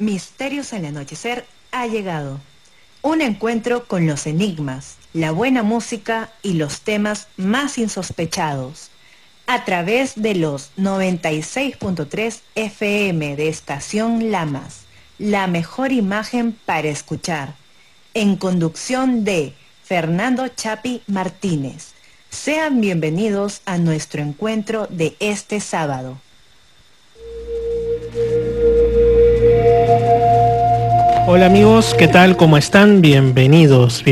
Misterios al anochecer ha llegado. Un encuentro con los enigmas, la buena música y los temas más insospechados. A través de los 96.3 FM de Estación Lamas, la mejor imagen para escuchar. En conducción de Fernando Chapi Martínez. Sean bienvenidos a nuestro encuentro de este sábado. Hola amigos, ¿qué tal? ¿Cómo están? Bienvenidos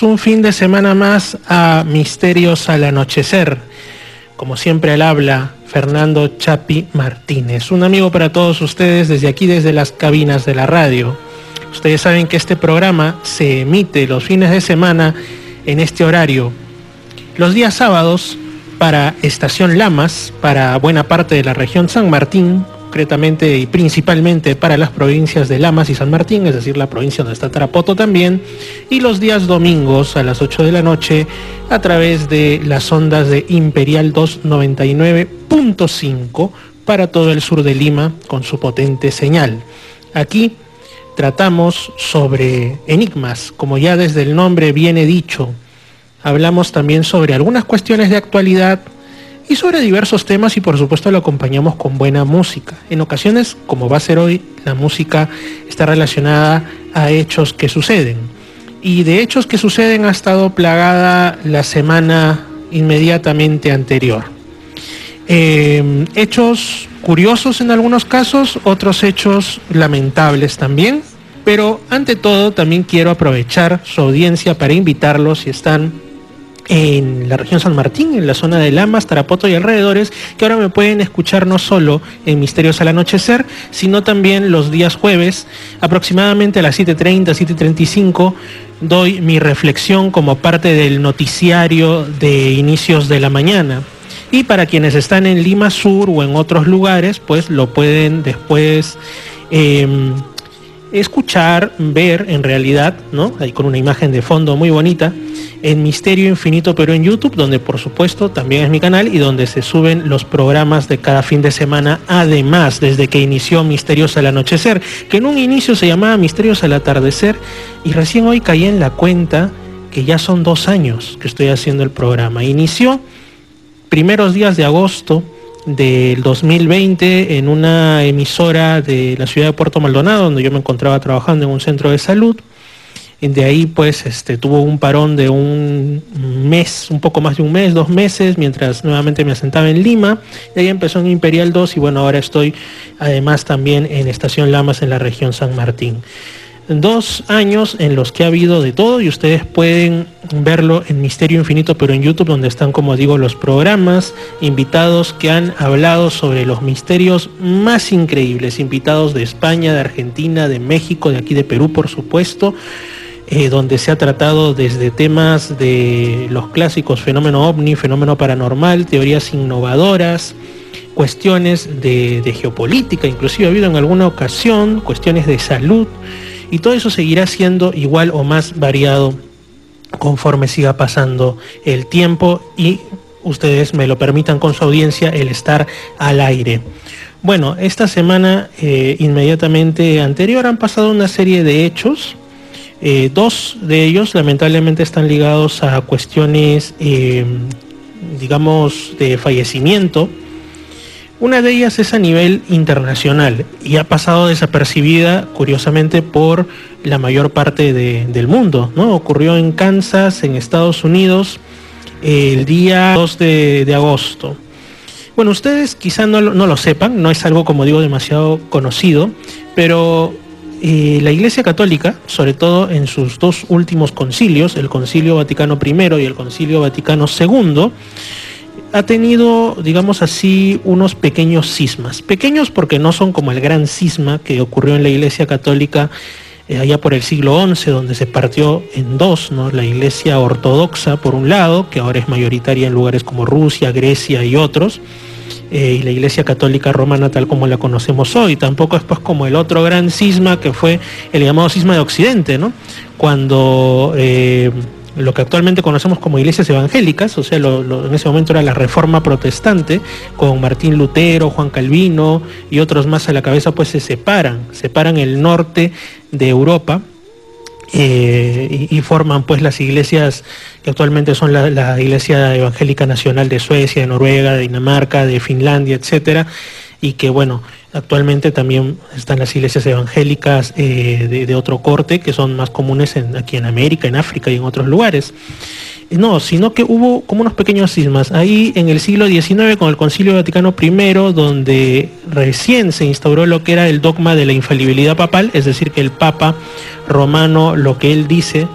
un fin de semana más a Misterios al Anochecer. Como siempre al habla, Fernando Chapi Martínez. Un amigo para todos ustedes desde aquí, desde las cabinas de la radio. Ustedes saben que este programa se emite los fines de semana en este horario. Los días sábados para Estación Lamas, para buena parte de la región San Martín, concretamente y principalmente para las provincias de Lamas y San Martín, es decir, la provincia donde está Tarapoto también, y los días domingos a las 8 de la noche a través de las ondas de Imperial 299.5 para todo el sur de Lima con su potente señal. Aquí tratamos sobre enigmas, como ya desde el nombre viene dicho. Hablamos también sobre algunas cuestiones de actualidad y sobre diversos temas y por supuesto lo acompañamos con buena música. En ocasiones, como va a ser hoy, la música está relacionada a hechos que suceden. Y de hechos que suceden ha estado plagada la semana inmediatamente anterior. Hechos curiosos en algunos casos, otros hechos lamentables también. Pero ante todo también quiero aprovechar su audiencia para invitarlos, si están en la región San Martín, en la zona de Lamas, Tarapoto y alrededores, que ahora me pueden escuchar no solo en Misterios al Anochecer, sino también los días jueves, aproximadamente a las 7:30, 7:35, doy mi reflexión como parte del noticiario de inicios de la mañana. Y para quienes están en Lima Sur o en otros lugares, pues lo pueden después escuchar, ver en realidad, ¿no? Ahí con una imagen de fondo muy bonita, en Misterio Infinito Perú en YouTube, donde por supuesto también es mi canal y donde se suben los programas de cada fin de semana, además desde que inició Misterios al Anochecer, que en un inicio se llamaba Misterios al Atardecer y recién hoy caí en la cuenta que ya son 2 años que estoy haciendo el programa. Inició primeros días de agosto del 2020 en una emisora de la ciudad de Puerto Maldonado, donde yo me encontraba trabajando en un centro de salud. De ahí pues tuvo un parón de un mes, un poco más de un mes, 2 meses, mientras nuevamente me asentaba en Lima. De ahí empezó en Imperial 2 y bueno, ahora estoy además también en Estación Lamas en la región San Martín. 2 años en los que ha habido de todo y ustedes pueden verlo en Misterio Infinito, pero en YouTube, donde están, como digo, los programas, invitados que han hablado sobre los misterios más increíbles, invitados de España, de Argentina, de México, de aquí de Perú, por supuesto, donde se ha tratado desde temas de los clásicos fenómeno ovni, fenómeno paranormal, teorías innovadoras, cuestiones de geopolítica, inclusive ha habido en alguna ocasión cuestiones de salud. Y todo eso seguirá siendo igual o más variado conforme siga pasando el tiempo y ustedes me lo permitan con su audiencia el estar al aire. Bueno, esta semana inmediatamente anterior han pasado una serie de hechos. 2 de ellos lamentablemente están ligados a cuestiones, digamos, de fallecimiento. Una de ellas es a nivel internacional y ha pasado desapercibida, curiosamente, por la mayor parte del mundo, ¿no? Ocurrió en Kansas, en Estados Unidos, el día 2 de agosto. Bueno, ustedes quizá no lo sepan, no es algo, como digo, demasiado conocido, pero la Iglesia Católica, sobre todo en sus 2 últimos concilios, el Concilio Vaticano I y el Concilio Vaticano II, ha tenido, digamos así, unos pequeños cismas. Pequeños porque no son como el gran cisma que ocurrió en la Iglesia Católica allá por el siglo XI, donde se partió en 2, ¿no? La Iglesia Ortodoxa, por un lado, que ahora es mayoritaria en lugares como Rusia, Grecia y otros, y la Iglesia Católica Romana tal como la conocemos hoy. Tampoco es pues como el otro gran cisma que fue el llamado cisma de Occidente, ¿no? Cuando lo que actualmente conocemos como iglesias evangélicas, o sea, en ese momento era la Reforma Protestante, con Martín Lutero, Juan Calvino y otros más a la cabeza, pues se separan el norte de Europa, y forman pues las iglesias que actualmente son la Iglesia Evangélica Nacional de Suecia, de Noruega, de Dinamarca, de Finlandia, etcétera, y que bueno, actualmente también están las iglesias evangélicas de otro corte, que son más comunes aquí en América, en África y en otros lugares. No, sino que hubo como unos pequeños cismas. Ahí en el siglo XIX, con el Concilio Vaticano I, donde recién se instauró lo que era el dogma de la infalibilidad papal, es decir, que el Papa romano, lo que él dice,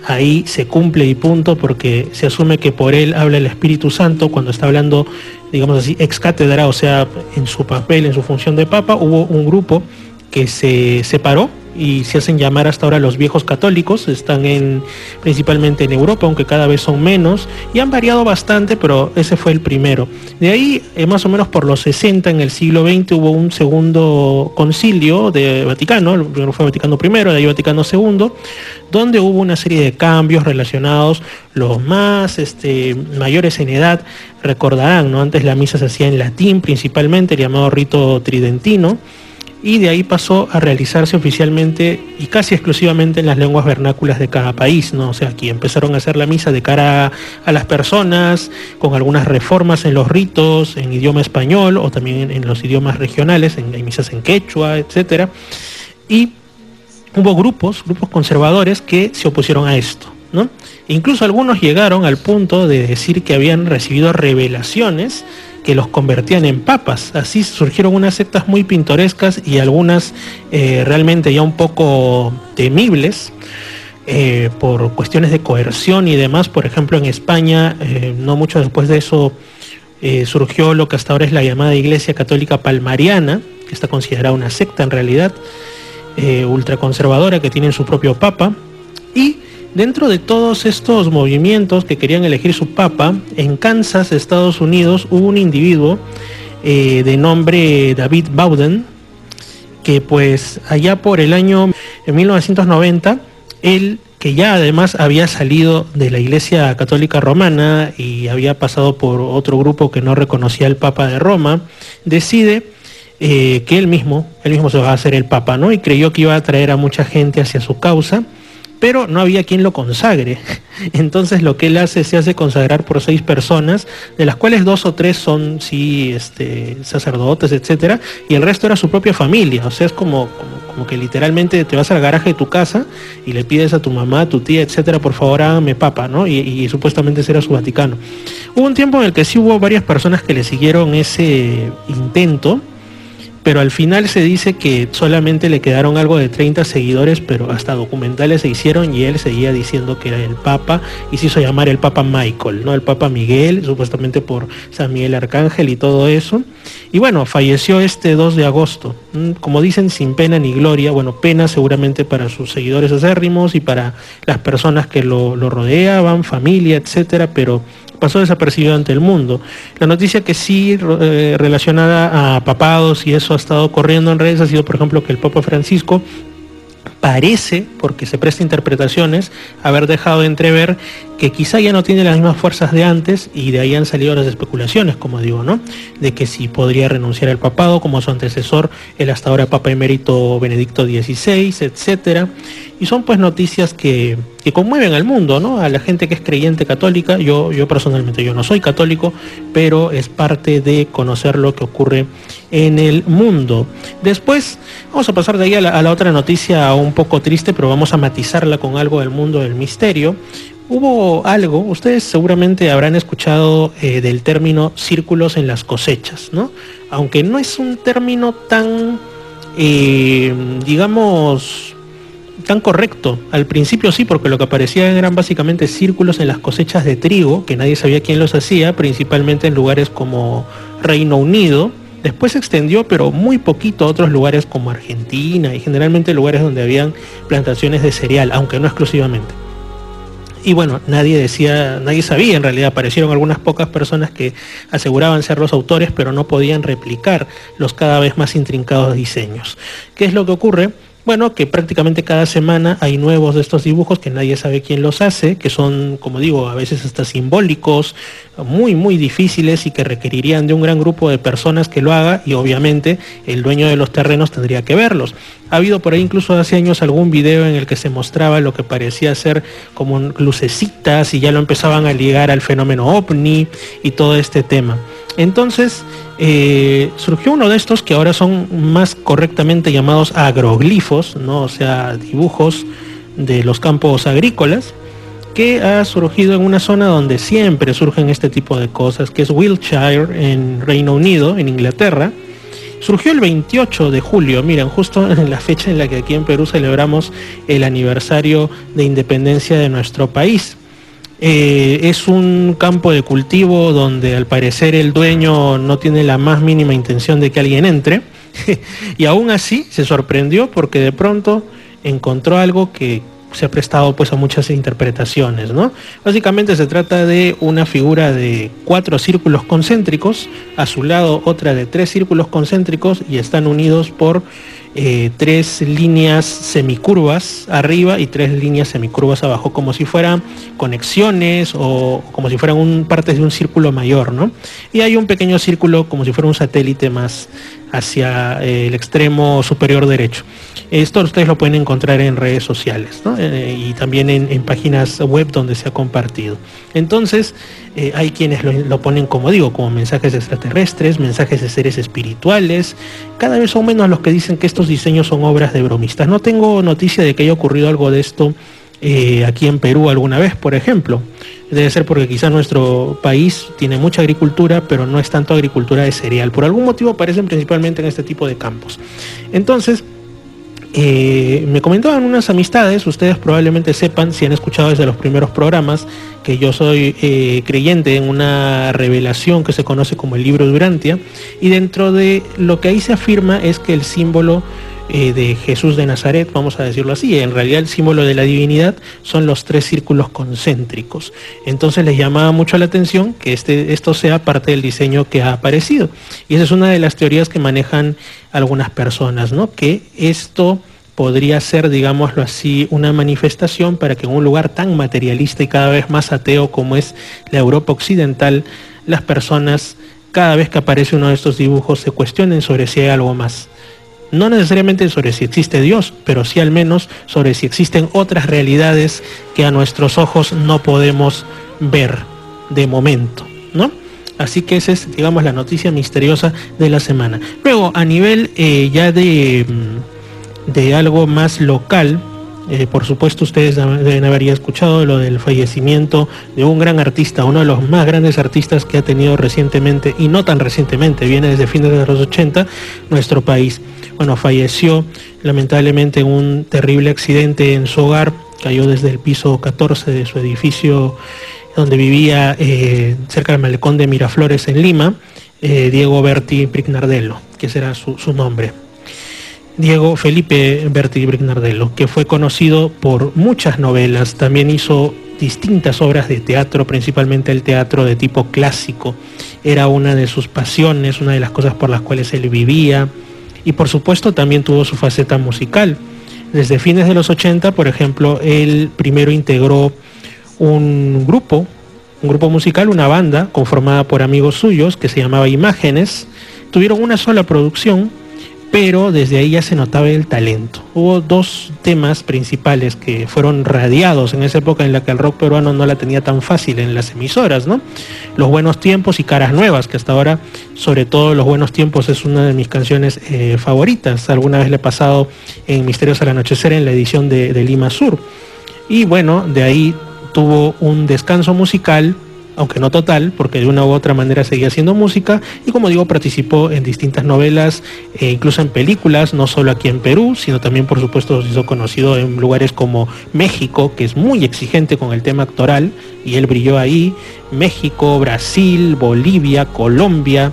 ahí se cumple y punto, porque se asume que por él habla el Espíritu Santo cuando está hablando, digamos así, ex cátedra, o sea, en su papel, en su función de Papa. Hubo un grupo que se separó y se hacen llamar hasta ahora los viejos católicos, están principalmente en Europa, aunque cada vez son menos, y han variado bastante, pero ese fue el primero. De ahí, más o menos por los 60, en el siglo XX, hubo un segundo concilio de Vaticano, el primero fue Vaticano I, de ahí Vaticano II, donde hubo una serie de cambios relacionados. Los más mayores en edad recordarán, ¿no? Antes la misa se hacía en latín principalmente, el llamado rito tridentino, y de ahí pasó a realizarse oficialmente y casi exclusivamente en las lenguas vernáculas de cada país, ¿no? O sea, aquí empezaron a hacer la misa de cara a las personas, con algunas reformas en los ritos, en idioma español o también en los idiomas regionales, en misas en quechua, etcétera. Y hubo grupos conservadores que se opusieron a esto, ¿no? Incluso algunos llegaron al punto de decir que habían recibido revelaciones que los convertían en papas. Así surgieron unas sectas muy pintorescas y algunas realmente ya un poco temibles, por cuestiones de coerción y demás. Por ejemplo, en España, no mucho después de eso, surgió lo que hasta ahora es la llamada Iglesia Católica Palmariana, que está considerada una secta en realidad, ultraconservadora, que tiene su propio papa. Y dentro de todos estos movimientos que querían elegir su papa, en Kansas, Estados Unidos, hubo un individuo de nombre David Bowden, que pues allá por el año 1990, él, que ya además había salido de la Iglesia Católica Romana y había pasado por otro grupo que no reconocía al Papa de Roma, decide que él mismo se va a hacer el Papa, ¿no? Y creyó que iba a atraer a mucha gente hacia su causa, pero no había quien lo consagre. Entonces lo que él hace, se hace consagrar por 6 personas, de las cuales 2 o 3 son sí sacerdotes, etcétera, y el resto era su propia familia. O sea, es como que literalmente te vas al garaje de tu casa y le pides a tu mamá, a tu tía, etcétera, por favor hágame papa, ¿no? Y supuestamente ese era su Vaticano. Hubo un tiempo en el que sí hubo varias personas que le siguieron ese intento, pero al final se dice que solamente le quedaron algo de 30 seguidores, pero hasta documentales se hicieron y él seguía diciendo que era el Papa y se hizo llamar el Papa Michael, ¿no? El Papa Miguel, supuestamente por San Miguel Arcángel y todo eso. Y bueno, falleció este 2 de agosto, como dicen, sin pena ni gloria. Bueno, pena seguramente para sus seguidores acérrimos y para las personas que lo rodeaban, familia, etcétera, pero pasó desapercibido ante el mundo. La noticia que sí relacionada a papados y eso ha estado corriendo en redes ha sido, por ejemplo, que el Papa Francisco parece, porque se presta interpretaciones, haber dejado de entrever que quizá ya no tiene las mismas fuerzas de antes, y de ahí han salido las especulaciones, como digo, ¿no? De que si podría renunciar al papado, como su antecesor, el hasta ahora Papa Emérito Benedicto XVI, etcétera. Y son pues noticias que conmueven al mundo, ¿no? A la gente que es creyente católica. Yo personalmente, yo no soy católico, pero es parte de conocer lo que ocurre en el mundo. Después vamos a pasar de ahí a la otra noticia un poco triste, pero vamos a matizarla con algo del mundo del misterio. Hubo algo, ustedes seguramente habrán escuchado del término círculos en las cosechas, ¿no? Aunque no es un término tan, digamos, tan correcto. Al principio sí, porque lo que aparecían eran básicamente círculos en las cosechas de trigo, que nadie sabía quién los hacía, principalmente en lugares como Reino Unido. Después se extendió, pero muy poquito, a otros lugares como Argentina y generalmente lugares donde habían plantaciones de cereal, aunque no exclusivamente. Y bueno, nadie sabía, en realidad aparecieron algunas pocas personas que aseguraban ser los autores, pero no podían replicar los cada vez más intrincados diseños. ¿Qué es lo que ocurre? bueno, que prácticamente cada semana hay nuevos de estos dibujos que nadie sabe quién los hace, que son, como digo, a veces hasta simbólicos, muy, muy difíciles y que requerirían de un gran grupo de personas que lo haga y obviamente el dueño de los terrenos tendría que verlos. Ha habido por ahí incluso hace años algún video en el que se mostraba lo que parecía ser como lucecitas y ya lo empezaban a ligar al fenómeno ovni y todo este tema. Entonces surgió uno de estos que ahora son más correctamente llamados agroglifos, ¿no? O sea, dibujos de los campos agrícolas, que ha surgido en una zona donde siempre surgen este tipo de cosas, que es Wiltshire, en Reino Unido, en Inglaterra. Surgió el 28 de julio, miren, justo en la fecha en la que aquí en Perú celebramos el aniversario de independencia de nuestro país. Es un campo de cultivo donde al parecer el dueño no tiene la más mínima intención de que alguien entre y aún así se sorprendió porque de pronto encontró algo que se ha prestado pues a muchas interpretaciones, ¿no? Básicamente se trata de una figura de 4 círculos concéntricos, a su lado otra de 3 círculos concéntricos y están unidos por 3 líneas semicurvas arriba y 3 líneas semicurvas abajo, como si fueran conexiones o como si fueran partes de un círculo mayor, ¿no? Y hay un pequeño círculo como si fuera un satélite más hacia el extremo superior derecho. Esto ustedes lo pueden encontrar en redes sociales, ¿no? Y también en páginas web donde se ha compartido. Entonces, hay quienes lo ponen, como digo, como mensajes extraterrestres, mensajes de seres espirituales. Cada vez son menos los que dicen que estos diseños son obras de bromistas. No tengo noticia de que haya ocurrido algo de esto aquí en Perú alguna vez, por ejemplo. Debe ser porque quizá nuestro país tiene mucha agricultura, pero no es tanto agricultura de cereal. Por algún motivo aparecen principalmente en este tipo de campos. Entonces, me comentaban unas amistades, ustedes probablemente sepan, si han escuchado desde los primeros programas, que yo soy creyente en una revelación que se conoce como el libro de Urantia, y dentro de lo que ahí se afirma es que el símbolo de Jesús de Nazaret, vamos a decirlo así, en realidad el símbolo de la divinidad son los 3 círculos concéntricos. Entonces les llamaba mucho la atención que esto sea parte del diseño que ha aparecido. Y esa es una de las teorías que manejan algunas personas, ¿no? Que esto podría ser, digámoslo así, una manifestación para que en un lugar tan materialista y cada vez más ateo como es la Europa occidental, las personas, cada vez que aparece uno de estos dibujos, se cuestionen sobre si hay algo más. No necesariamente sobre si existe Dios, pero sí al menos sobre si existen otras realidades que a nuestros ojos no podemos ver de momento, ¿no? Así que esa es, digamos, la noticia misteriosa de la semana. Luego, a nivel ya de algo más local, por supuesto ustedes deben haber ya escuchado lo del fallecimiento de un gran artista, uno de los más grandes artistas que ha tenido recientemente, y no tan recientemente, viene desde fines de los 80, nuestro país. Bueno, falleció lamentablemente en un terrible accidente en su hogar, cayó desde el piso 14 de su edificio donde vivía cerca del malecón de Miraflores en Lima, Diego Berti Brignardello, que será su nombre. Diego Felipe Berti Brignardello, que fue conocido por muchas novelas, también hizo distintas obras de teatro, principalmente el teatro de tipo clásico, era una de sus pasiones, una de las cosas por las cuales él vivía. Y por supuesto también tuvo su faceta musical. Desde fines de los 80, por ejemplo, él primero integró un grupo musical, una banda conformada por amigos suyos que se llamaba Imágenes. Tuvieron una sola producción, pero desde ahí ya se notaba el talento. Hubo 2 temas principales que fueron radiados en esa época en la que el rock peruano no la tenía tan fácil en las emisoras, ¿no? Los Buenos Tiempos y Caras Nuevas, que hasta ahora, sobre todo Los Buenos Tiempos, es una de mis canciones favoritas. Alguna vez le he pasado en Misterios al Anochecer en la edición de Lima Sur. Y bueno, de ahí tuvo un descanso musical, aunque no total, porque de una u otra manera seguía haciendo música, y como digo, participó en distintas novelas, incluso en películas, no solo aquí en Perú, sino también por supuesto se hizo conocido en lugares como México, que es muy exigente con el tema actoral, y él brilló ahí, México, Brasil, Bolivia, Colombia,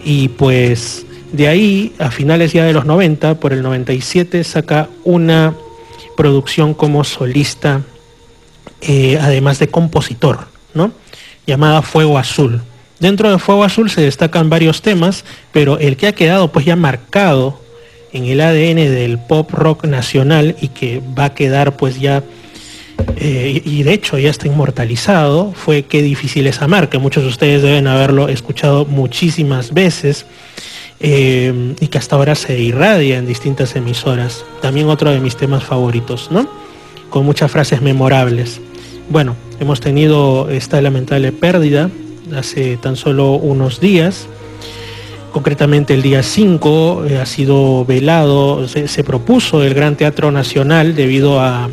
y pues de ahí, a finales ya de los 90, por el 97, saca una producción como solista, además de compositor, ¿no? Llamada Fuego Azul. Dentro de Fuego Azul se destacan varios temas, pero el que ha quedado pues ya marcado en el ADN del pop rock nacional y que va a quedar pues ya, y de hecho ya está inmortalizado, fue Qué difícil es amar, que muchos de ustedes deben haberlo escuchado muchísimas veces, y que hasta ahora se irradia en distintas emisoras. También otro de mis temas favoritos, ¿no? Con muchas frases memorables. Bueno, hemos tenido esta lamentable pérdida hace tan solo unos días. Concretamente el día 5 ha sido velado, se propuso el Gran Teatro Nacional debido a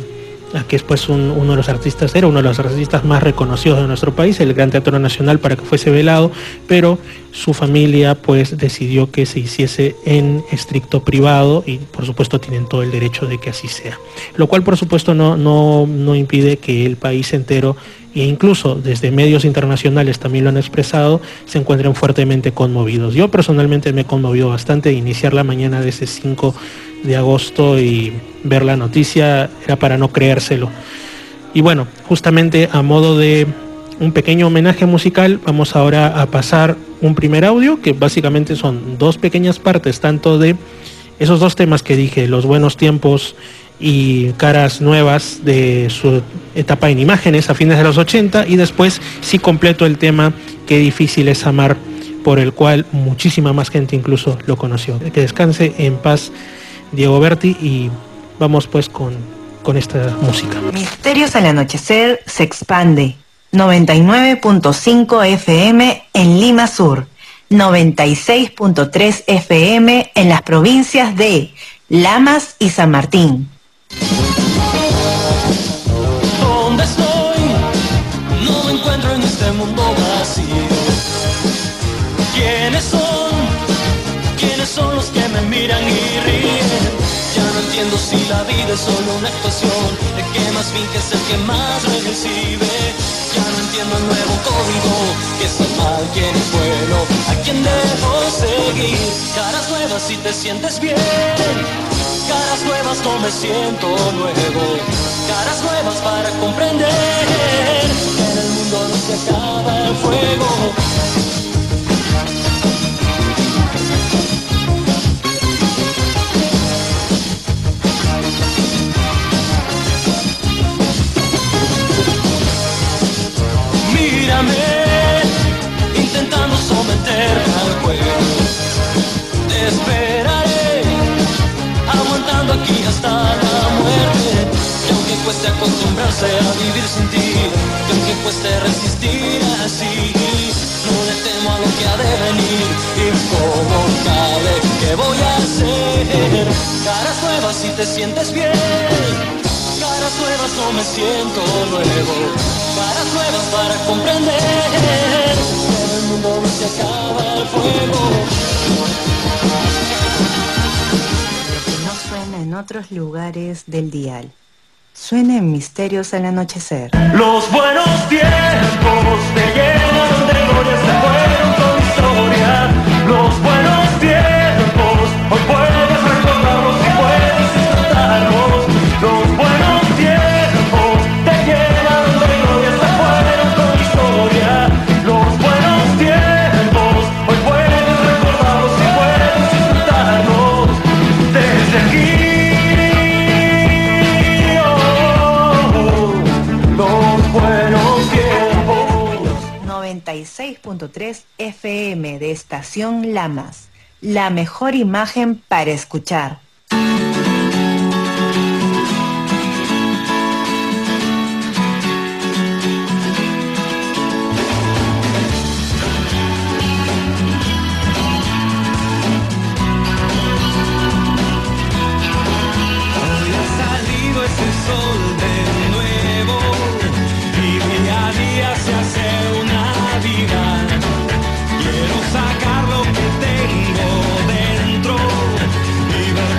que es pues uno de los artistas, era uno de los artistas más reconocidos de nuestro país, el Gran Teatro Nacional, para que fuese velado, pero su familia pues decidió que se hiciese en estricto privado y por supuesto tienen todo el derecho de que así sea. Lo cual por supuesto no impide que el país entero, e incluso desde medios internacionales también lo han expresado, se encuentren fuertemente conmovidos. Yo personalmente me he conmovido bastante. Iniciar la mañana de ese 5 de agosto y ver la noticia era para no creérselo. Y bueno, justamente a modo de un pequeño homenaje musical, vamos ahora a pasar un primer audio, que básicamente son dos pequeñas partes, tanto de esos dos temas que dije, Los buenos tiempos y Caras nuevas, de su etapa en imágenes a fines de los 80, y después sí completo el tema Qué difícil es amar, por el cual muchísima más gente incluso lo conoció. Que descanse en paz Diego Berti, y vamos pues con esta música. Misterios al anochecer se expande. 99.5 FM en Lima Sur, 96.3 FM en las provincias de Lamas y San Martín. ¿Dónde estoy? No me encuentro en este mundo vacío. ¿Quiénes son? ¿Quiénes son los que me miran y ríen? Ya no entiendo si la vida es solo una actuación, el que más finge es el que más recibe. Ya no entiendo el nuevo código, que es el mal, quién es bueno, a quién debo seguir. Caras nuevas si te sientes bien, caras nuevas no me siento nuevo, caras nuevas para comprender que en el mundo no se acaba el fuego. Mírame, intentando someterme al juego. Te esperaré, aguantando aquí hasta la muerte. Y aunque cueste acostumbrarse a vivir sin ti, y aunque cueste resistir así, no le temo a lo que ha de venir. Y como cabe, ¿qué voy a hacer? Caras nuevas si te sientes bien, caras nuevas no me siento nuevo, caras nuevas para comprender que en el mundo no se acaba el fuego. Lo que no suena en otros lugares del dial, suena en Misterios al anochecer. Los buenos tiempos te llenan de gloria, se fueron con historia. Los buenos tiempos, hoy puedes recordarlos y puedes disfrutarlos. Los buenos tiempos te llenan de gloria, se fueron con historia. Los buenos tiempos, hoy puedes recordarlos y puedes disfrutarlos. Desde aquí, los buenos tiempos. 96.3 FM de Estación Lamas, la mejor imagen para escuchar. Quiero sacar lo que tengo dentro y ver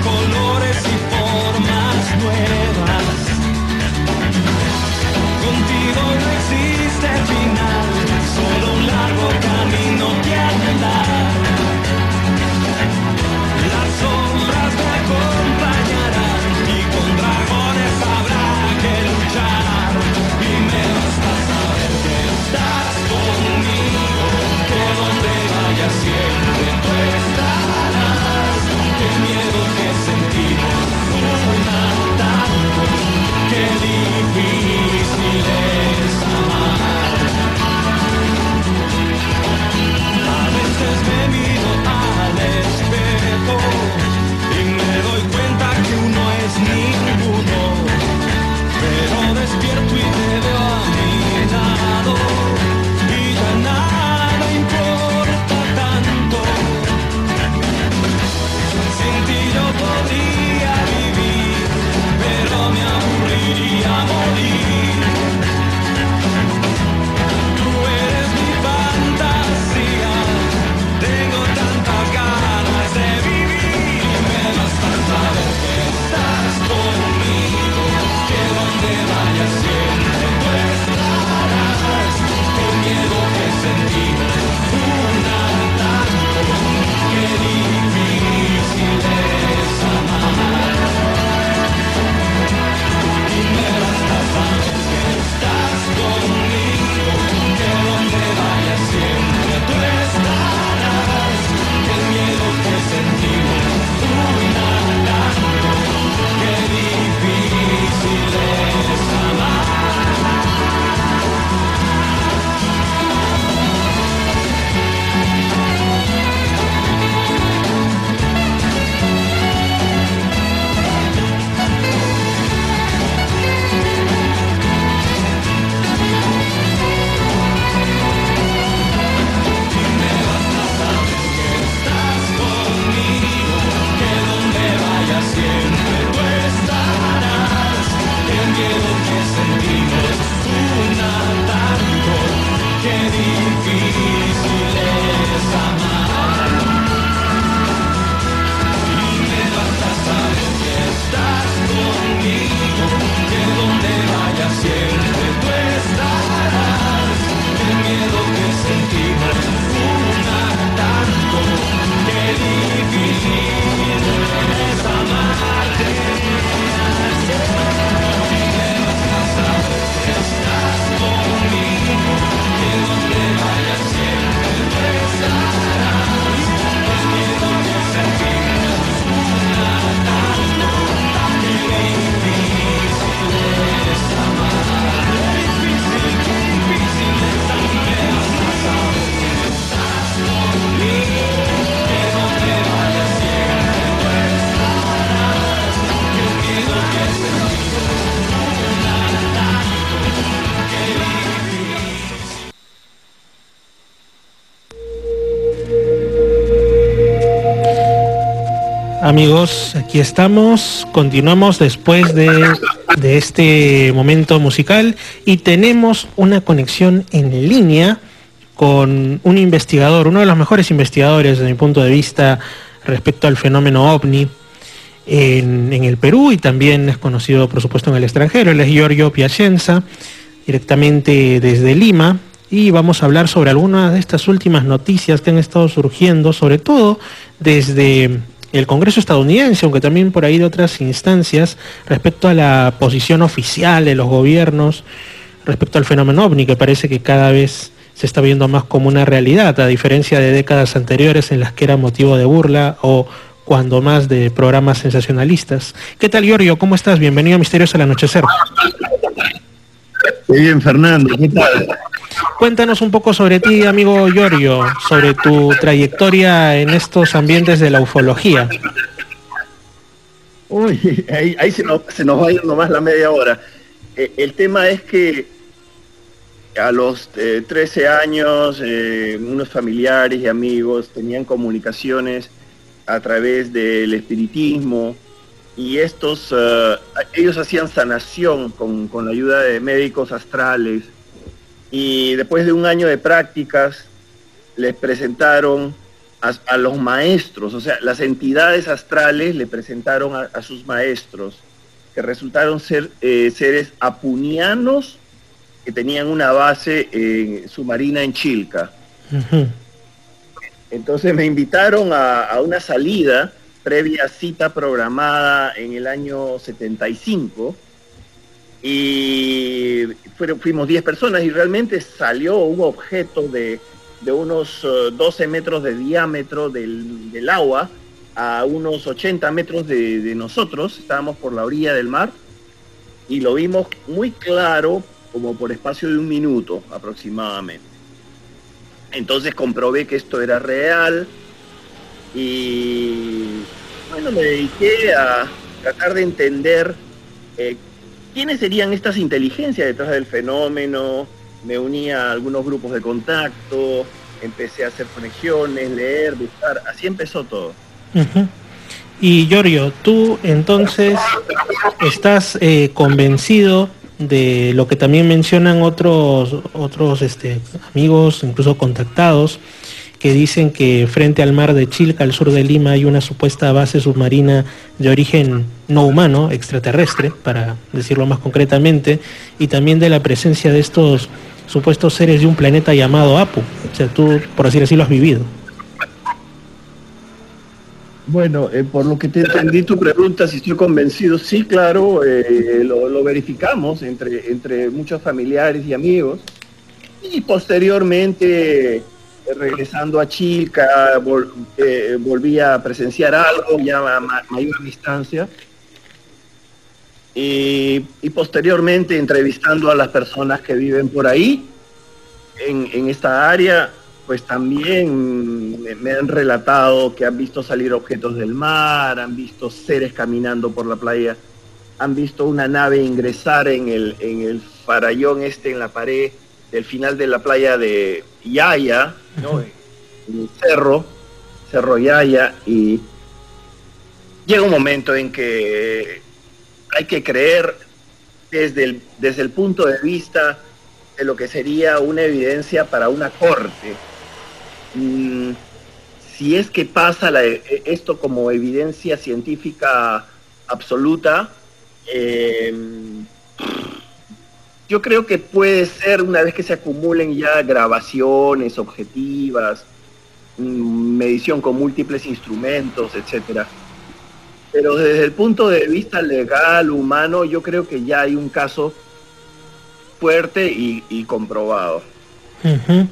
miedo que sentimos una tanto, qué difícil es amar. Y me basta saber que estás conmigo, que donde vaya siempre tú estarás. El miedo que sentimos una tanto, qué difícil es amarte. Y me basta saber que estás conmigo, que donde vaya siempre tú estarás. El miedo que sentimos una tanto, qué difícil es amar. Qué difícil es amar. Me basta saber que estás conmigo, que donde vaya siempre tú estarás. El miedo que sentimos una tanto, qué difícil. Amigos, aquí estamos, continuamos después de este momento musical y tenemos una conexión en línea con un investigador, uno de los mejores investigadores desde mi punto de vista respecto al fenómeno OVNI en el Perú y también es conocido por supuesto en el extranjero. Él es Giorgio Piacenza, directamente desde Lima, y vamos a hablar sobre algunas de estas últimas noticias que han estado surgiendo, sobre todo desde el Congreso estadounidense, aunque también por ahí de otras instancias, respecto a la posición oficial de los gobiernos respecto al fenómeno OVNI, que parece que cada vez se está viendo más como una realidad, a diferencia de décadas anteriores en las que era motivo de burla o cuando más de programas sensacionalistas. ¿Qué tal, Giorgio? ¿Cómo estás? Bienvenido a Misterios al Anochecer. Muy bien, Fernando, ¿qué tal? Cuéntanos un poco sobre ti, amigo Giorgio, sobre tu trayectoria en estos ambientes de la ufología. Uy, ahí se nos va yendo más la media hora. El tema es que a los 13 años, unos familiares y amigos tenían comunicaciones a través del espiritismo y ellos hacían sanación con la ayuda de médicos astrales. Y después de un año de prácticas, les presentaron a los maestros, o sea, las entidades astrales le presentaron a sus maestros, que resultaron ser seres apunianos que tenían una base submarina en Chilca. Uh-huh. Entonces me invitaron a una salida previa cita programada en el año 75, y fuimos 10 personas y realmente salió un objeto de unos 12 metros de diámetro del agua a unos 80 metros de nosotros. Estábamos por la orilla del mar y lo vimos muy claro, como por espacio de un minuto aproximadamente. Entonces comprobé que esto era real y bueno, me dediqué a tratar de entender quiénes serían estas inteligencias detrás del fenómeno. Me uní a algunos grupos de contacto, empecé a hacer conexiones, leer, buscar, así empezó todo. Uh-huh. Y Giorgio, tú entonces estás convencido de lo que también mencionan otros amigos, incluso contactados, que dicen que frente al mar de Chilca, al sur de Lima, hay una supuesta base submarina de origen no humano, extraterrestre, para decirlo más concretamente, y también de la presencia de estos supuestos seres de un planeta llamado Apu. O sea, tú, por así decirlo, has vivido. Bueno, por lo que te entendí tu pregunta, si estoy convencido, sí, claro, lo verificamos entre muchos familiares y amigos, y posteriormente, regresando a Chilca, volví a presenciar algo ya a mayor distancia, y posteriormente entrevistando a las personas que viven por ahí, en esta área, pues también me han relatado que han visto salir objetos del mar, han visto seres caminando por la playa, han visto una nave ingresar en el farallón en la pared del final de la playa de Yaya, ¿no? En el Cerro Yaya, y llega un momento en que hay que creer desde el punto de vista de lo que sería una evidencia para una corte. Si es que pasa esto como evidencia científica absoluta, yo creo que puede ser, una vez que se acumulen ya grabaciones objetivas, medición con múltiples instrumentos, etcétera. Pero desde el punto de vista legal, humano, yo creo que ya hay un caso fuerte y comprobado. Uh-huh.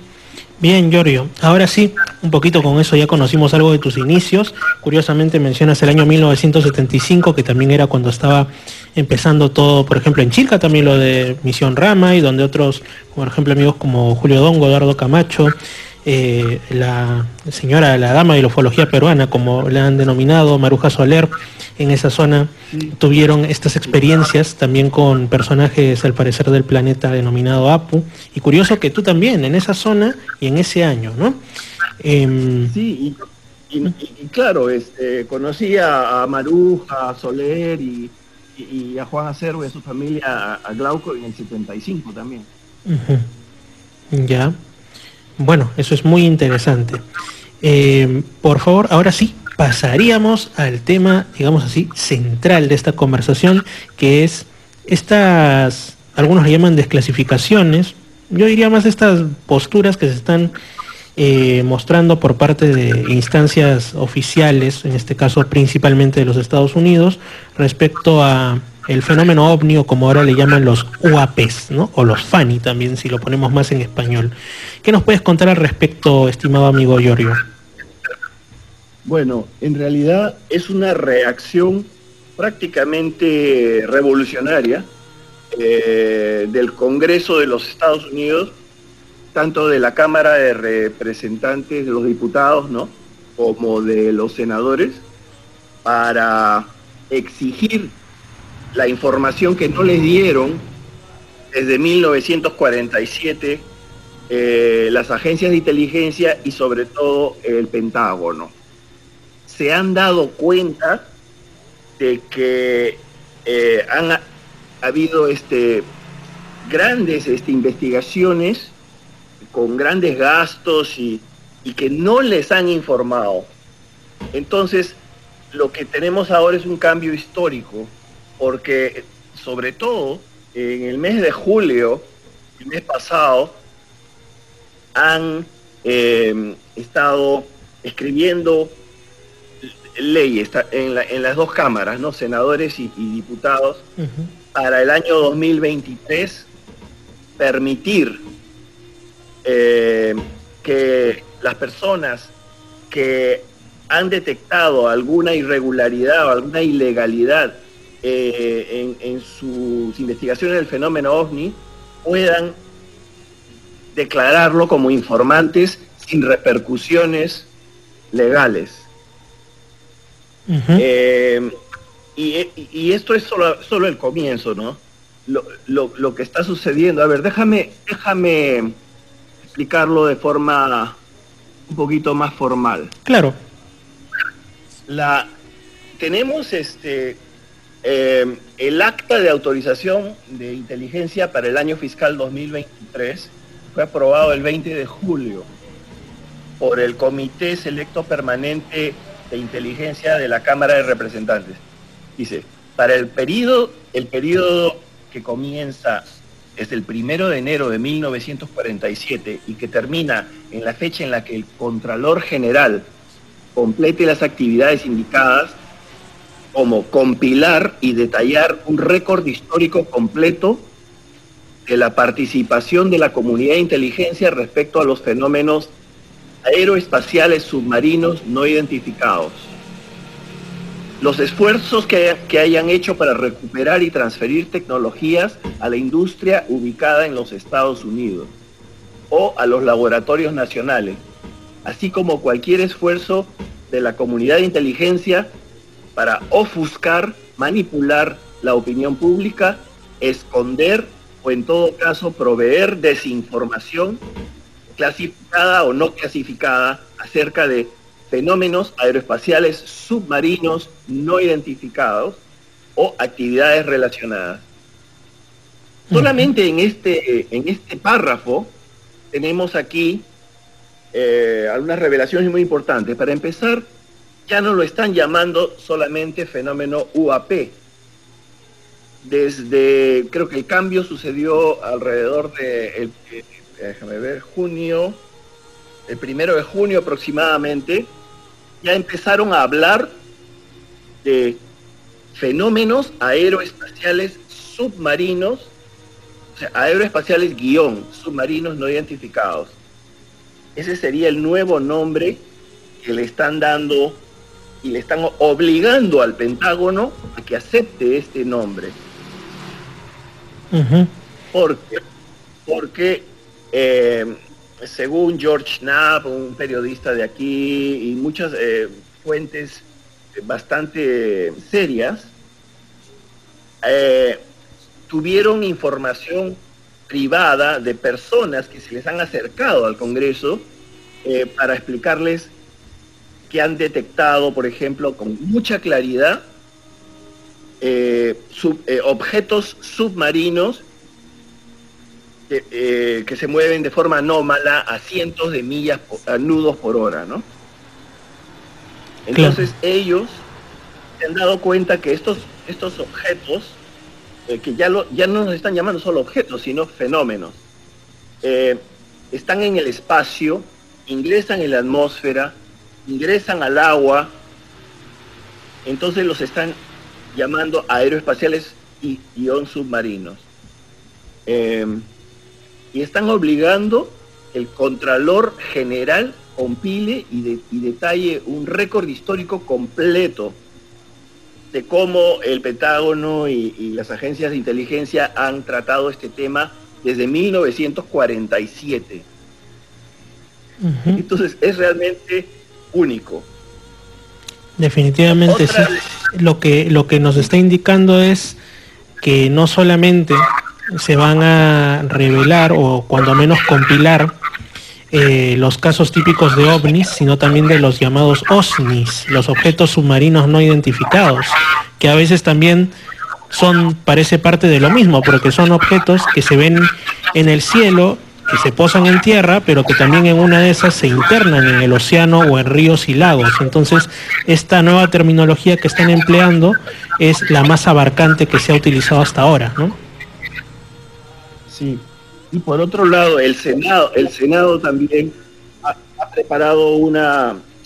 Bien, Giorgio. Ahora sí, un poquito con eso ya conocimos algo de tus inicios. Curiosamente mencionas el año 1975, que también era cuando estaba empezando todo, por ejemplo, en Chilca también lo de Misión Rama, y donde otros, por ejemplo, amigos como Julio Dongo, Eduardo Camacho, la señora, la dama de la ufología peruana, como la han denominado, Maruja Soler, en esa zona tuvieron estas experiencias también con personajes, al parecer, del planeta denominado Apu. Y curioso que tú también, en esa zona y en ese año, ¿no? Sí, y claro, conocí a Maruja Soler y a Juan Acervo y a su familia, a Glauco, en el 75 también. Uh-huh. Ya. Bueno, eso es muy interesante. Por favor, ahora sí, pasaríamos al tema, digamos así, central de esta conversación, que es estas, algunos le llaman desclasificaciones, yo diría más estas posturas que se están mostrando por parte de instancias oficiales, en este caso principalmente de los Estados Unidos, respecto a el fenómeno ovni, o como ahora le llaman los UAPs, ¿no? O los FANI también, si lo ponemos más en español. ¿Qué nos puedes contar al respecto, estimado amigo Giorgio? Bueno, en realidad es una reacción prácticamente revolucionaria del Congreso de los Estados Unidos, tanto de la Cámara de Representantes de los Diputados, ¿no?, como de los senadores, para exigir la información que no les dieron desde 1947 las agencias de inteligencia y sobre todo el Pentágono. Se han dado cuenta de que han habido grandes investigaciones con grandes gastos y que no les han informado. Entonces, lo que tenemos ahora es un cambio histórico, porque sobre todo en el mes de julio, el mes pasado, han estado escribiendo leyes en las dos cámaras, ¿no?, senadores y diputados, uh-huh, para el año 2023 permitir que las personas que han detectado alguna irregularidad o alguna ilegalidad en sus investigaciones del fenómeno OVNI puedan declararlo como informantes sin repercusiones legales. Uh-huh. Y esto es solo el comienzo, ¿no? Lo que está sucediendo. A ver, déjame explicarlo de forma un poquito más formal. Claro. Tenemos el acta de autorización de inteligencia para el año fiscal 2023 fue aprobado el 20 de julio por el Comité Selecto Permanente de Inteligencia de la Cámara de Representantes. Dice, para el periodo que comienza desde el 1 de enero de 1947 y que termina en la fecha en la que el Contralor General complete las actividades indicadas, como compilar y detallar un récord histórico completo de la participación de la comunidad de inteligencia respecto a los fenómenos aeroespaciales submarinos no identificados. Los esfuerzos que hayan hecho para recuperar y transferir tecnologías a la industria ubicada en los Estados Unidos o a los laboratorios nacionales, así como cualquier esfuerzo de la comunidad de inteligencia para ofuscar, manipular la opinión pública, esconder o en todo caso proveer desinformación clasificada o no clasificada acerca de fenómenos aeroespaciales submarinos no identificados o actividades relacionadas. Solamente en este párrafo tenemos aquí algunas revelaciones muy importantes. Para empezar, ya no lo están llamando solamente fenómeno UAP. Creo que el cambio sucedió alrededor de, déjame ver, junio, el 1 de junio aproximadamente. Ya empezaron a hablar de fenómenos aeroespaciales submarinos, o sea, aeroespaciales submarinos no identificados. Ese sería el nuevo nombre que le están dando y le están obligando al Pentágono a que acepte este nombre. Porque según George Knapp, un periodista de aquí, y muchas fuentes bastante serias, tuvieron información privada de personas que se les han acercado al Congreso para explicarles que han detectado, por ejemplo, con mucha claridad, objetos submarinos que se mueven de forma anómala a cientos de millas, a nudos por hora, ¿no? Entonces ellos se han dado cuenta que estos objetos, que ya no nos están llamando solo objetos, sino fenómenos, están en el espacio, ingresan en la atmósfera, ingresan al agua, entonces los están llamando aeroespaciales y submarinos. Y están obligando el Contralor General compile y detalle un récord histórico completo de cómo el Pentágono y las agencias de inteligencia han tratado este tema desde 1947. Entonces es realmente único. Definitivamente sí. Lo que nos está indicando es que no solamente se van a revelar o cuando menos compilar los casos típicos de ovnis, sino también de los llamados OSNIs, los objetos submarinos no identificados, que a veces también parece parte de lo mismo, porque son objetos que se ven en el cielo, que se posan en tierra, pero que también en una de esas se internan en el océano o en ríos y lagos. Entonces, esta nueva terminología que están empleando es la más abarcante que se ha utilizado hasta ahora, ¿no? Sí. Y por otro lado, el Senado también ha preparado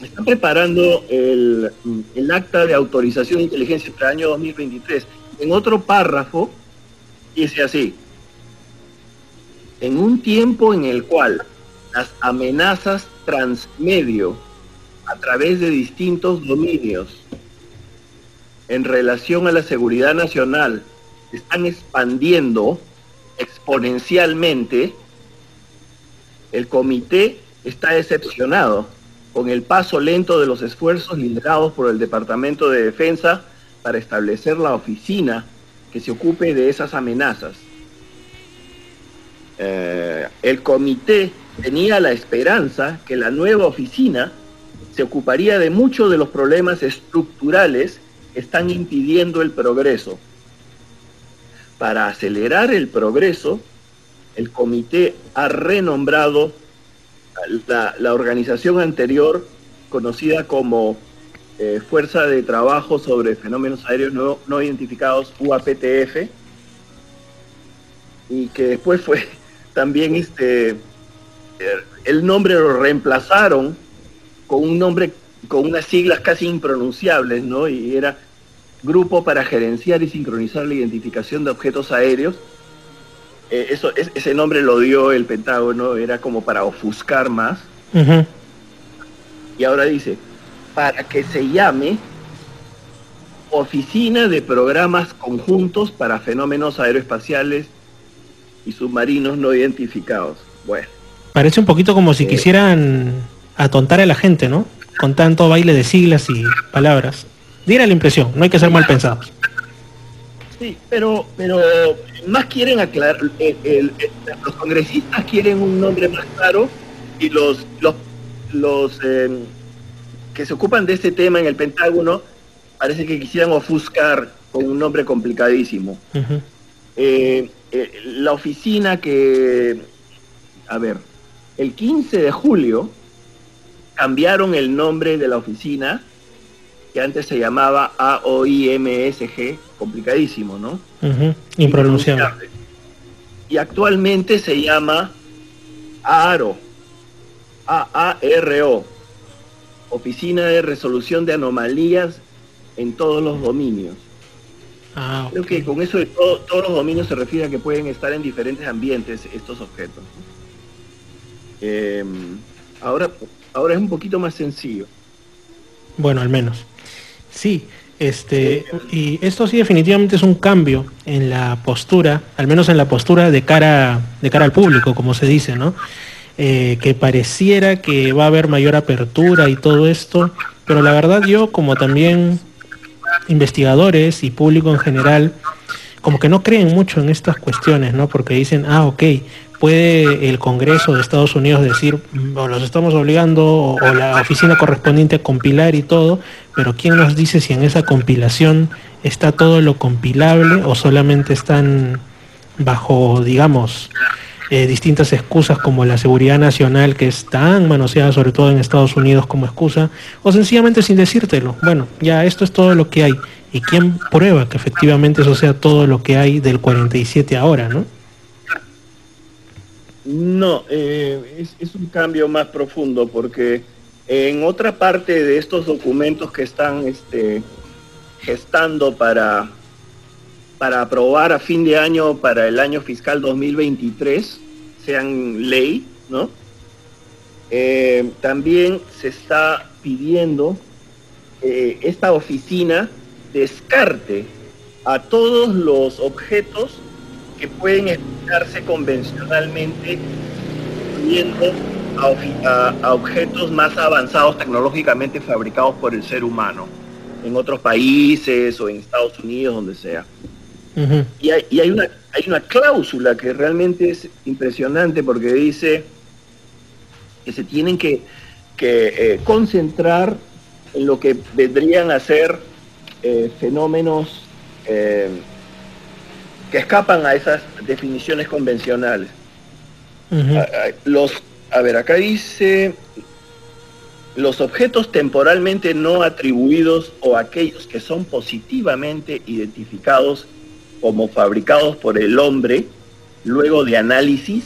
está preparando el acta de autorización de inteligencia para el año 2023. En otro párrafo dice así: en un tiempo en el cual las amenazas transmedio a través de distintos dominios en relación a la seguridad nacional se están expandiendo exponencialmente, el comité está decepcionado con el paso lento de los esfuerzos liderados por el Departamento de Defensa para establecer la oficina que se ocupe de esas amenazas. El comité tenía la esperanza que la nueva oficina se ocuparía de muchos de los problemas estructurales que están impidiendo el progreso. Para acelerar el progreso, el comité ha renombrado la organización anterior, conocida como Fuerza de Trabajo sobre Fenómenos Aéreos No Identificados, UAPTF, y que después fue también el nombre lo reemplazaron con un nombre con unas siglas casi impronunciables, ¿no? Y era Grupo para Gerenciar y Sincronizar la Identificación de Objetos Aéreos. Ese nombre lo dio el Pentágono, era como para ofuscar más. Y ahora dice, para que se llame Oficina de Programas Conjuntos para Fenómenos Aeroespaciales y Submarinos No Identificados. Bueno. Parece un poquito como si quisieran atontar a la gente, ¿no? Con tanto baile de siglas y palabras. Diera la impresión, no hay que ser mal pensados. Sí, pero más quieren aclarar, los congresistas quieren un nombre más claro y los que se ocupan de este tema en el Pentágono parece que quisieran ofuscar con un nombre complicadísimo. la oficina que, a ver, el 15 de julio cambiaron el nombre de la oficina, que antes se llamaba AOIMSG, complicadísimo, ¿no? Impronunciable. Y actualmente se llama AARO, AARO, Oficina de Resolución de Anomalías en todos los dominios. Okay. Creo que con eso de todos los dominios se refiere a que pueden estar en diferentes ambientes estos objetos. Ahora es un poquito más sencillo. Bueno, al menos. Sí, y esto sí definitivamente es un cambio en la postura, al menos en la postura de cara al público, como se dice, ¿no? Que pareciera que va a haber mayor apertura y todo esto, pero la verdad yo, como también investigadores y público en general, como que no creen mucho en estas cuestiones, ¿no? Porque dicen, ok, puede el Congreso de Estados Unidos decir, los estamos obligando, o la oficina correspondiente a compilar y todo, pero ¿quién nos dice si en esa compilación está todo lo compilable o solamente están bajo, digamos, distintas excusas como la seguridad nacional, que es tan manoseada sobre todo en Estados Unidos como excusa, o sencillamente sin decírtelo? Bueno, ya esto es todo lo que hay. ¿Y quién prueba que efectivamente eso sea todo lo que hay del 47 ahora, no? No, es un cambio más profundo, porque en otra parte de estos documentos que están gestando para aprobar a fin de año, para el año fiscal 2023, sean ley, ¿no? También se está pidiendo esta oficina descarte a todos los objetos que pueden explicarse convencionalmente, incluyendo a objetos más avanzados tecnológicamente fabricados por el ser humano, en otros países o en Estados Unidos, donde sea. Uh-huh. Y hay una cláusula que realmente es impresionante, porque dice que se tienen que concentrar en lo que vendrían a ser fenómenos que escapan a esas definiciones convencionales. Uh-huh. Acá dice: los objetos temporalmente no atribuidos o aquellos que son positivamente identificados como fabricados por el hombre, luego de análisis,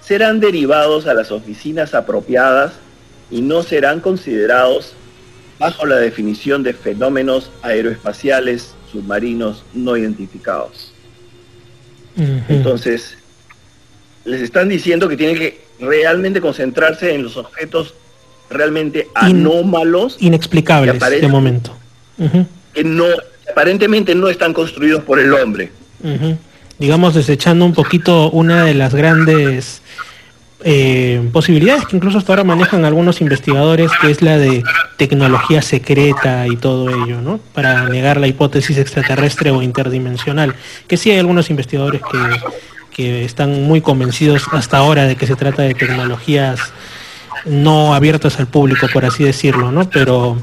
serán derivados a las oficinas apropiadas y no serán considerados bajo la definición de fenómenos aeroespaciales submarinos no identificados. Uh-huh. Entonces, les están diciendo que tienen que realmente concentrarse en los objetos realmente anómalos, inexplicables de momento. Uh-huh. Que aparentemente no están construidos por el hombre. Uh-huh. Digamos, desechando un poquito una de las grandes posibilidades que incluso hasta ahora manejan algunos investigadores, que es la de tecnología secreta y todo ello, ¿no? Para negar la hipótesis extraterrestre o interdimensional, que sí hay algunos investigadores que están muy convencidos hasta ahora de que se trata de tecnologías no abiertas al público, por así decirlo, ¿no? Pero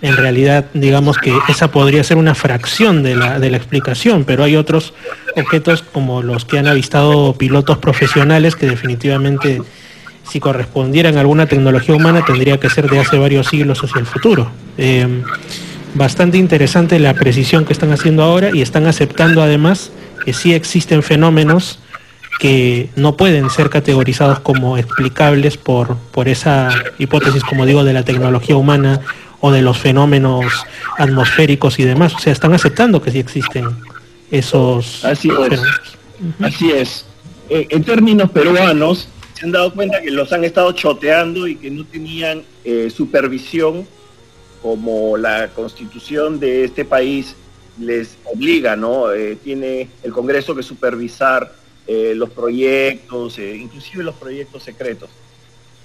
en realidad, digamos que esa podría ser una fracción de la explicación, pero hay otros objetos como los que han avistado pilotos profesionales que definitivamente, si correspondieran a alguna tecnología humana, tendría que ser de hace varios siglos hacia el futuro. Bastante interesante la precisión que están haciendo ahora, y están aceptando además que sí existen fenómenos que no pueden ser categorizados como explicables por esa hipótesis, como digo, de la tecnología humana o de los fenómenos atmosféricos y demás. O sea, están aceptando que sí existen esos fenómenos. Así es. En términos peruanos, se han dado cuenta que los han estado choteando y que no tenían supervisión, como la constitución de este país les obliga, ¿no? Tiene el Congreso que supervisar los proyectos, inclusive los proyectos secretos,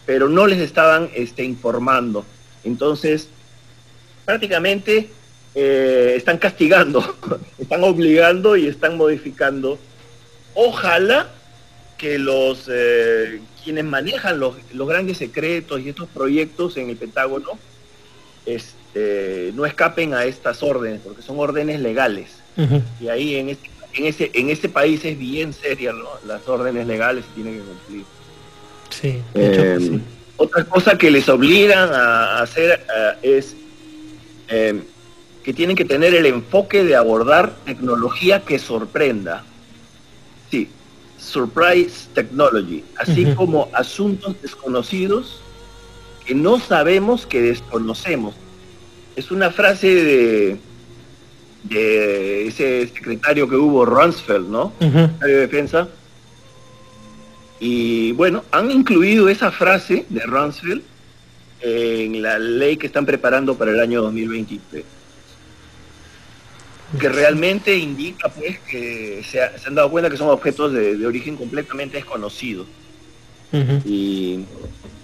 pero no les estaban informando. Entonces, prácticamente están castigando, están obligando y están modificando. Ojalá que los quienes manejan los grandes secretos y estos proyectos en el Pentágono no escapen a estas órdenes, porque son órdenes legales. Uh-huh. Y ahí en en ese país es bien seria, ¿no? Las órdenes legales se tienen que cumplir. Sí, de hecho que sí. Otra cosa que les obligan a hacer es que tienen que tener el enfoque de abordar tecnología que sorprenda. Sí, surprise technology, así como asuntos desconocidos que no sabemos que desconocemos. Es una frase de ese secretario que hubo, Rumsfeld, ¿no? Secretario de Defensa. Y bueno, han incluido esa frase de Rumsfeld en la ley que están preparando para el año 2023. Que realmente indica pues que se han dado cuenta que son objetos de origen completamente desconocido. Y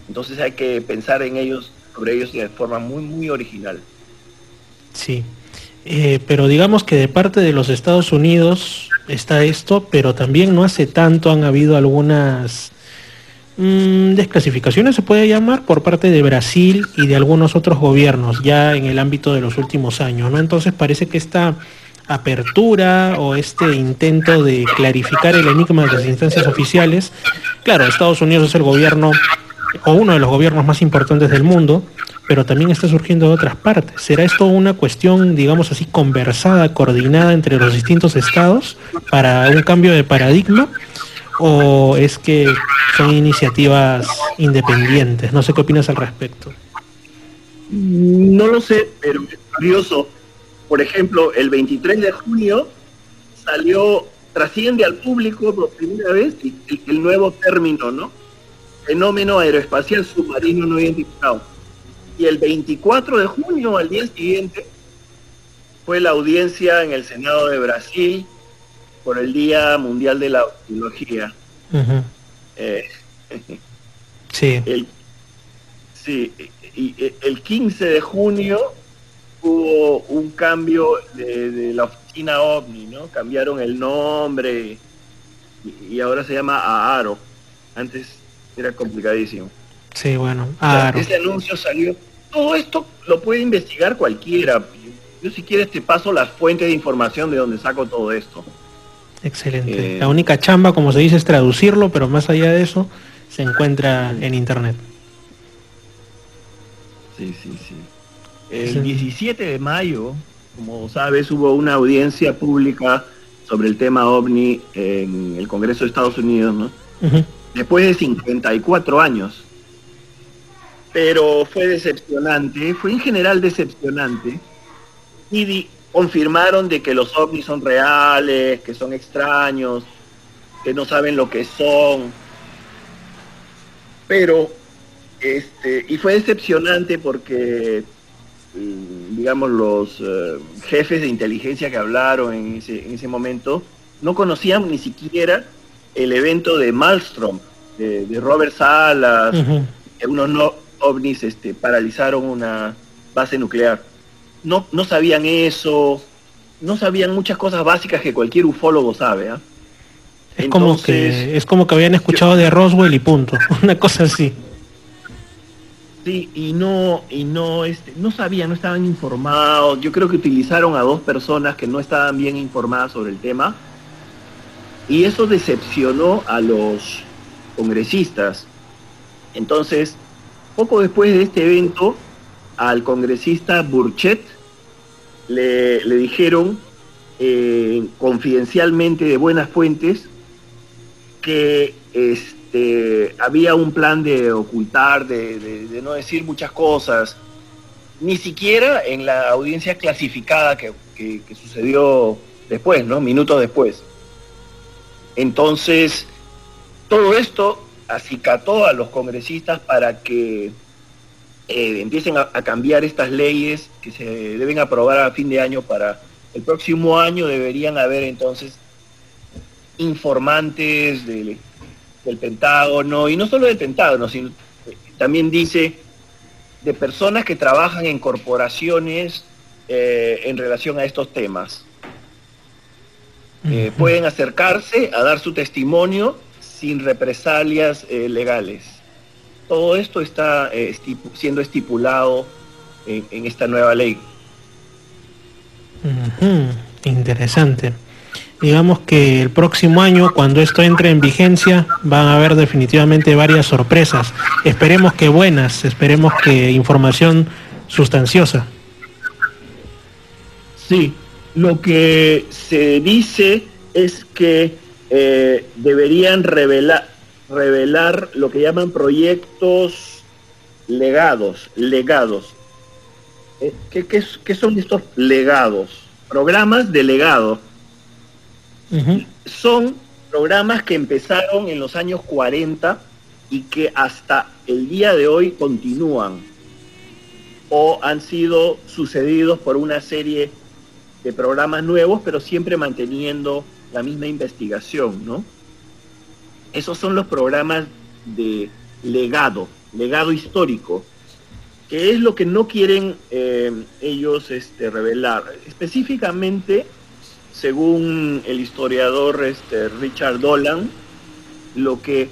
entonces hay que pensar en ellos, sobre ellos de forma muy, muy original. Sí. Pero digamos que de parte de los Estados Unidos está esto, pero también no hace tanto han habido algunas desclasificaciones, se puede llamar, por parte de Brasil y de algunos otros gobiernos, ya en el ámbito de los últimos años, ¿no? Entonces parece que esta apertura o este intento de clarificar el enigma de las instancias oficiales, claro, Estados Unidos es el gobierno o uno de los gobiernos más importantes del mundo, pero también está surgiendo de otras partes. ¿Será esto una cuestión, digamos así, conversada, coordinada entre los distintos estados para un cambio de paradigma? ¿O es que son iniciativas independientes? No sé qué opinas al respecto. No lo sé, pero es curioso. Por ejemplo, el 23 de junio trasciende al público por primera vez el nuevo término, ¿no? Fenómeno aeroespacial submarino no identificado. Y el 24 de junio, al día siguiente, fue la audiencia en el Senado de Brasil por el Día Mundial de la Oceanografía. Sí. El 15 de junio hubo un cambio de la oficina OVNI, ¿no? Cambiaron el nombre y ahora se llama AARO. Antes era complicadísimo. Sí, bueno, AARO. Ese anuncio salió. Todo esto lo puede investigar cualquiera. Yo si quieres te paso las fuentes de información de donde saco todo esto. Excelente. La única chamba, como se dice, es traducirlo, pero más allá de eso, se encuentra en internet. Sí. El 17 de mayo, como sabes, hubo una audiencia pública sobre el tema OVNI en el Congreso de Estados Unidos, ¿no? Después de 54 años. Pero fue decepcionante, fue en general decepcionante, y confirmaron de que los ovnis son reales, que son extraños, que no saben lo que son. Pero, y fue decepcionante porque, digamos, los jefes de inteligencia que hablaron en ese momento no conocían ni siquiera el evento de Maelstrom, de Robert Salas, que unos ovnis paralizaron una base nuclear. No sabían eso, no sabían muchas cosas básicas que cualquier ufólogo sabe, ¿eh? Es como que habían escuchado de Roswell y punto, una cosa así. Sí, y no sabían, no estaban informados. Yo creo que utilizaron a 2 personas que no estaban bien informadas sobre el tema, y eso decepcionó a los congresistas. Entonces, poco después de este evento, al congresista Burchett le dijeron confidencialmente de buenas fuentes que había un plan de ocultar, de no decir muchas cosas, ni siquiera en la audiencia clasificada que sucedió después, ¿no? Minutos después. Entonces, todo esto acicató a los congresistas para que empiecen a cambiar estas leyes que se deben aprobar a fin de año. Para el próximo año deberían haber entonces informantes del Pentágono, y no solo del Pentágono, sino también dice de personas que trabajan en corporaciones en relación a estos temas. Pueden acercarse a dar su testimonio sin represalias legales. Todo esto está siendo estipulado en esta nueva ley. Interesante. digamos que el próximo año, cuando esto entre en vigencia, van a haber definitivamente varias sorpresas. Esperemos que buenas, esperemos que información sustanciosa. Sí, lo que se dice es que deberían revelar lo que llaman proyectos legados. ¿Qué son estos legados? Programas de legado. Uh-huh. Son programas que empezaron en los años 40 y que hasta el día de hoy continúan o han sido sucedidos por una serie de programas nuevos, pero siempre manteniendo la misma investigación, ¿no? Esos son los programas de legado histórico, que es lo que no quieren ellos revelar. Específicamente, según el historiador Richard Dolan, los que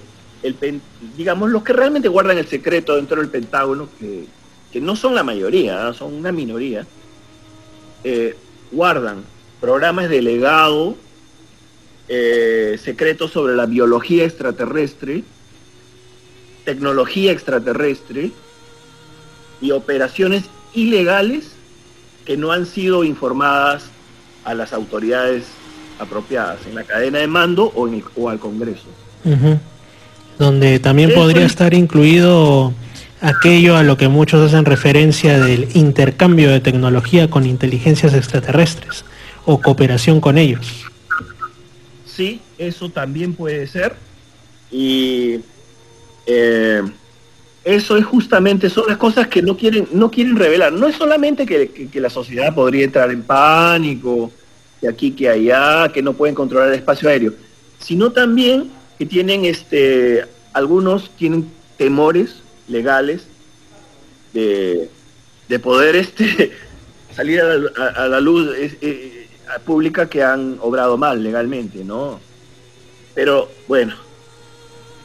realmente guardan el secreto dentro del Pentágono, que no son la mayoría, son una minoría, guardan programas de legado secretos sobre la biología extraterrestre, tecnología extraterrestre y operaciones ilegales que no han sido informadas a las autoridades apropiadas en la cadena de mando o al Congreso. Uh-huh. Donde también podría estar incluido aquello a lo que muchos hacen referencia del intercambio de tecnología con inteligencias extraterrestres o cooperación con ellos. Sí, eso también puede ser. Y eso es justamente, son las cosas que no quieren revelar. No es solamente que la sociedad podría entrar en pánico, que aquí, que allá, que no pueden controlar el espacio aéreo, sino también que tienen algunos tienen temores legales de poder salir a la luz pública que han obrado mal legalmente, ¿no? Pero bueno,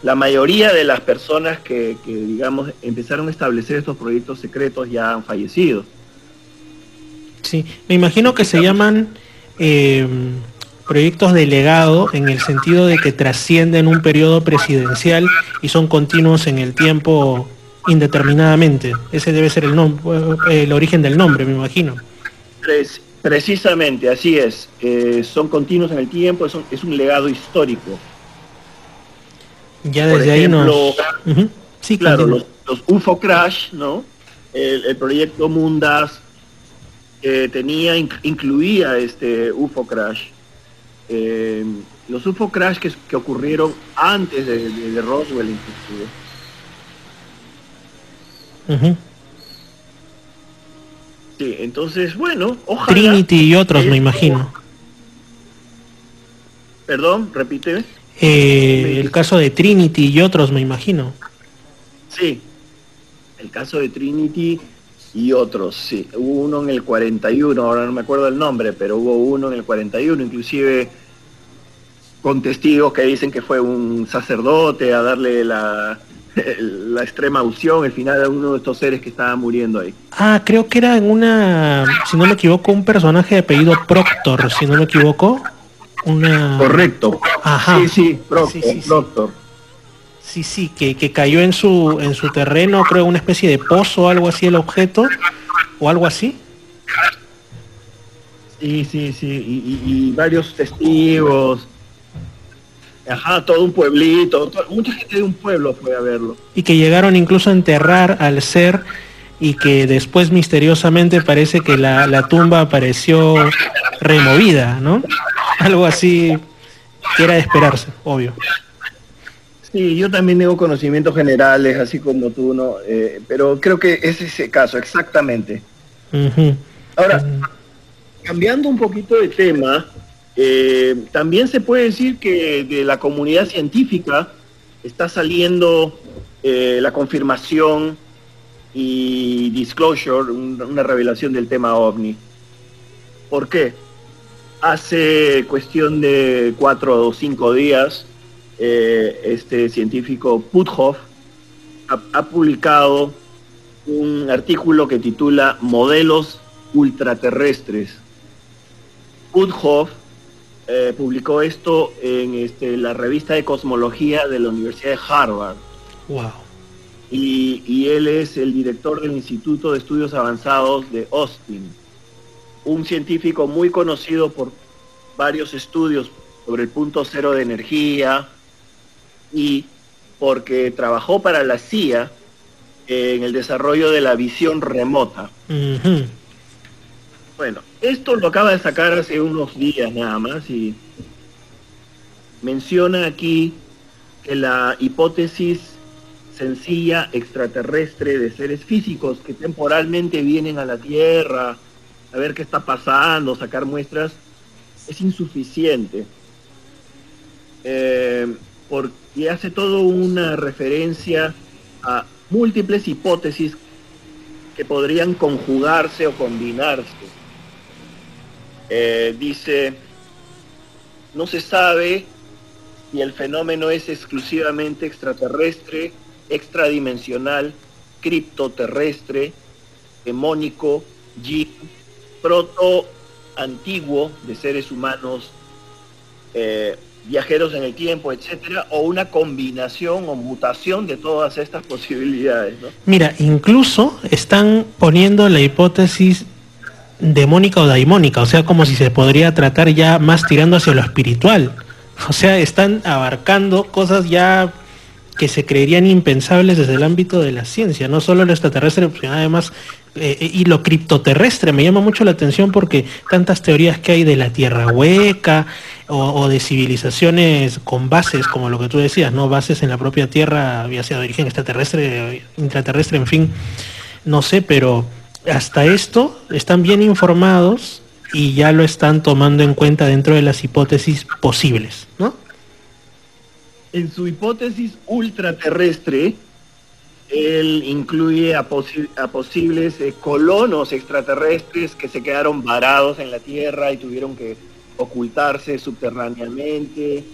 la mayoría de las personas que digamos empezaron a establecer estos proyectos secretos ya han fallecido. Sí, me imagino que se llaman proyectos de legado en el sentido de que trascienden un periodo presidencial y son continuos en el tiempo indeterminadamente. Ese debe ser el origen del nombre, me imagino. Precisamente, así es. Son continuos en el tiempo, es un legado histórico. Ya desde ejemplo, ahí nos... Uh-huh. Sí, claro, los UFO Crash, ¿no? El proyecto Mundas incluía UFO Crash. Los UFO Crash que ocurrieron antes de Roswell, inclusive. Uh-huh. Sí, entonces, bueno, ojalá... Trinity y otros, me imagino. Perdón, repíteme. El caso de Trinity y otros, me imagino. Sí, el caso de Trinity y otros, sí. Hubo uno en el 41, ahora no me acuerdo el nombre, pero hubo uno en el 41, inclusive con testigos que dicen que fue un sacerdote a darle la extrema unción, el final de uno de estos seres que estaban muriendo ahí. Ah, creo que era si no me equivoco, un personaje de apellido Proctor, si no me equivoco. Correcto. Ajá. Sí, Proctor. Sí, que cayó en su terreno, creo, una especie de pozo o algo así el objeto, o algo así. Sí, y varios testigos. Ajá, todo un pueblito, mucha gente de un pueblo fue a verlo. Y que llegaron incluso a enterrar al ser y que después misteriosamente parece que la tumba apareció removida, ¿no? Algo así que era de esperarse, obvio. Sí, yo también tengo conocimientos generales, así como tú, ¿no? Pero creo que es ese caso, exactamente. Uh-huh. Ahora, cambiando un poquito de tema, también se puede decir que de la comunidad científica está saliendo la confirmación y disclosure, una revelación del tema OVNI. ¿Por qué? Hace cuestión de 4 o 5 días, este científico Puthoff ha publicado un artículo que titula Modelos ultraterrestres. Puthoff publicó esto en la revista de cosmología de la Universidad de Harvard. Wow. Y él es el director del Instituto de Estudios Avanzados de Austin, un científico muy conocido por varios estudios sobre el punto cero de energía y porque trabajó para la CIA en el desarrollo de la visión remota. Uh-huh. Bueno, esto lo acaba de sacar hace unos días nada más y menciona aquí que la hipótesis sencilla extraterrestre de seres físicos que temporalmente vienen a la Tierra a ver qué está pasando, sacar muestras, es insuficiente. Porque hace todo una referencia a múltiples hipótesis que podrían conjugarse o combinarse. Dice, no se sabe si el fenómeno es exclusivamente extraterrestre, extradimensional, criptoterrestre, hemónico, yin, proto-antiguo de seres humanos, viajeros en el tiempo, etcétera, o una combinación o mutación de todas estas posibilidades, ¿no? Mira, incluso están poniendo la hipótesis demónica o daimónica, o sea, como si se podría tratar ya más tirando hacia lo espiritual. O sea, están abarcando cosas ya que se creerían impensables desde el ámbito de la ciencia, no solo lo extraterrestre, sino además y lo criptoterrestre. Me llama mucho la atención porque tantas teorías que hay de la tierra hueca o de civilizaciones con bases, como lo que tú decías, ¿no? Bases en la propia tierra, ya sea de origen extraterrestre, intraterrestre, en fin, no sé, pero hasta esto están bien informados y ya lo están tomando en cuenta dentro de las hipótesis posibles, ¿no? En su hipótesis ultraterrestre, él incluye a posibles colonos extraterrestres que se quedaron varados en la Tierra y tuvieron que ocultarse subterráneamente.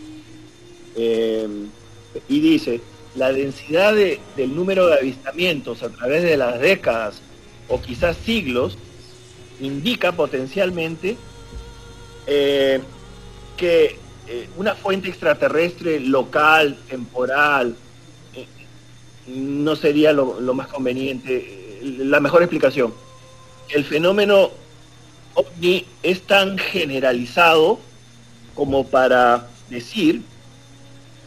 Y dice, la densidad del número de avistamientos a través de las décadas o quizás siglos indica potencialmente que una fuente extraterrestre local, temporal, no sería lo más conveniente, la mejor explicación. El fenómeno ovni es tan generalizado como para decir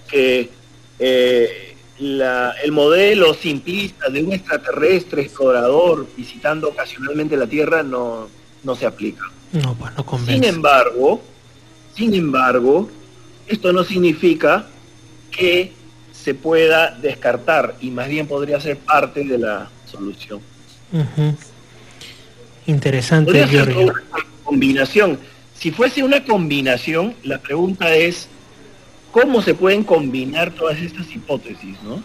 que el modelo simplista de un extraterrestre explorador visitando ocasionalmente la Tierra no se aplica. No, pues no convence. Sin embargo, esto no significa que se pueda descartar y más bien podría ser parte de la solución. Uh-huh. Interesante. Podría ser una combinación. Si fuese una combinación, la pregunta es ¿cómo se pueden combinar todas estas hipótesis, no?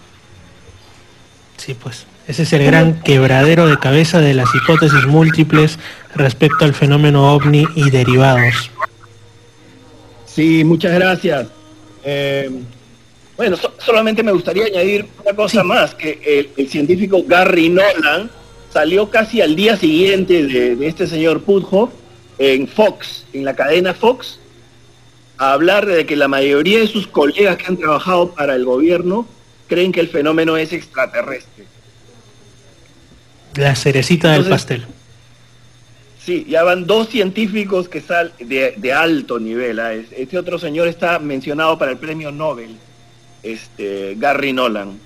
Sí, pues ese es el gran quebradero de cabeza de las hipótesis múltiples respecto al fenómeno ovni y derivados. Sí, muchas gracias. Bueno, solamente me gustaría añadir una cosa más, que el científico Gary Nolan salió casi al día siguiente de este señor Puthoff en Fox, en la cadena Fox, a hablar de que la mayoría de sus colegas que han trabajado para el gobierno creen que el fenómeno es extraterrestre. La cerecita del pastel. Sí, ya van dos científicos que salen de alto nivel. Este otro señor está mencionado para el premio Nobel, Gary Nolan.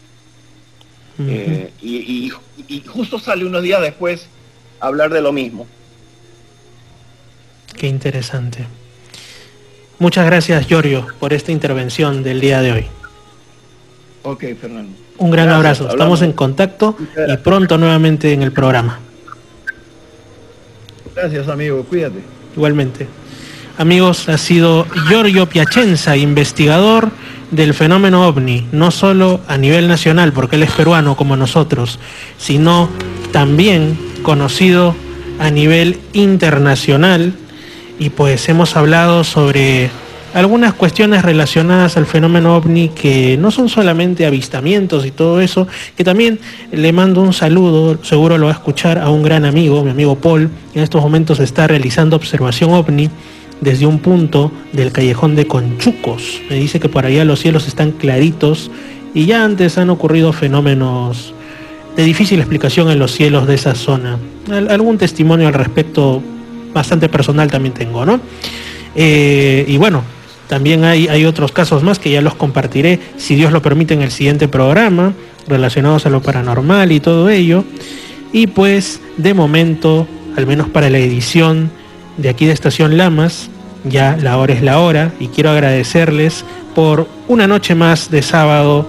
Uh-huh. Y justo sale unos días después a hablar de lo mismo. Qué interesante. Muchas gracias, Giorgio, por esta intervención del día de hoy. Ok, Fernando. Un gran abrazo. Estamos en contacto y pronto nuevamente en el programa. Gracias, amigo. Cuídate. Igualmente. Amigos, ha sido Giorgio Piacenza, investigador del fenómeno ovni, no solo a nivel nacional, porque él es peruano como nosotros, sino también conocido a nivel internacional. Y pues hemos hablado sobre algunas cuestiones relacionadas al fenómeno ovni que no son solamente avistamientos y todo eso, que también le mando un saludo, seguro lo va a escuchar, a un gran amigo, mi amigo Paul, que en estos momentos está realizando observación ovni desde un punto del callejón de Conchucos. Me dice que por allá los cielos están claritos y ya antes han ocurrido fenómenos de difícil explicación en los cielos de esa zona. Algún testimonio al respecto bastante personal también tengo, ¿no? Y bueno, también hay otros casos más que ya los compartiré, si Dios lo permite, en el siguiente programa, relacionados a lo paranormal y todo ello. Y pues, de momento, al menos para la edición de aquí de Estación Lamas, ya la hora es la hora, y quiero agradecerles por una noche más de sábado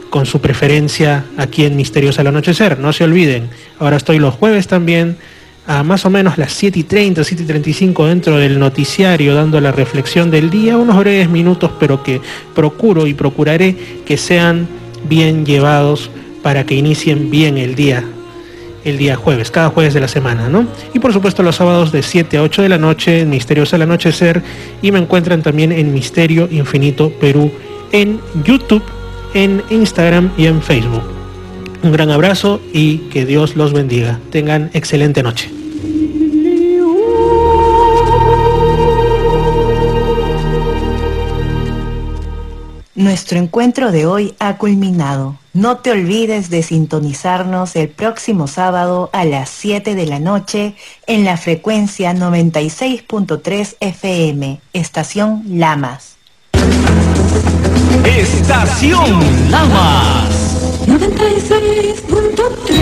con su preferencia aquí en Misterios al Anochecer. No se olviden, ahora estoy los jueves también a más o menos las 7:30, 7:35 dentro del noticiario, dando la reflexión del día, unos breves minutos, pero que procuro y procuraré que sean bien llevados para que inicien bien el día jueves, cada jueves de la semana, ¿no? Y por supuesto los sábados de 7 a 8 de la noche en Misterios al Anochecer, y me encuentran también en Misterio Infinito Perú en YouTube, en Instagram y en Facebook. Un gran abrazo y que Dios los bendiga. Tengan excelente noche. Nuestro encuentro de hoy ha culminado. No te olvides de sintonizarnos el próximo sábado a las 7 de la noche en la frecuencia 96.3 FM, Estación Lamas. Estación Lamas 96.3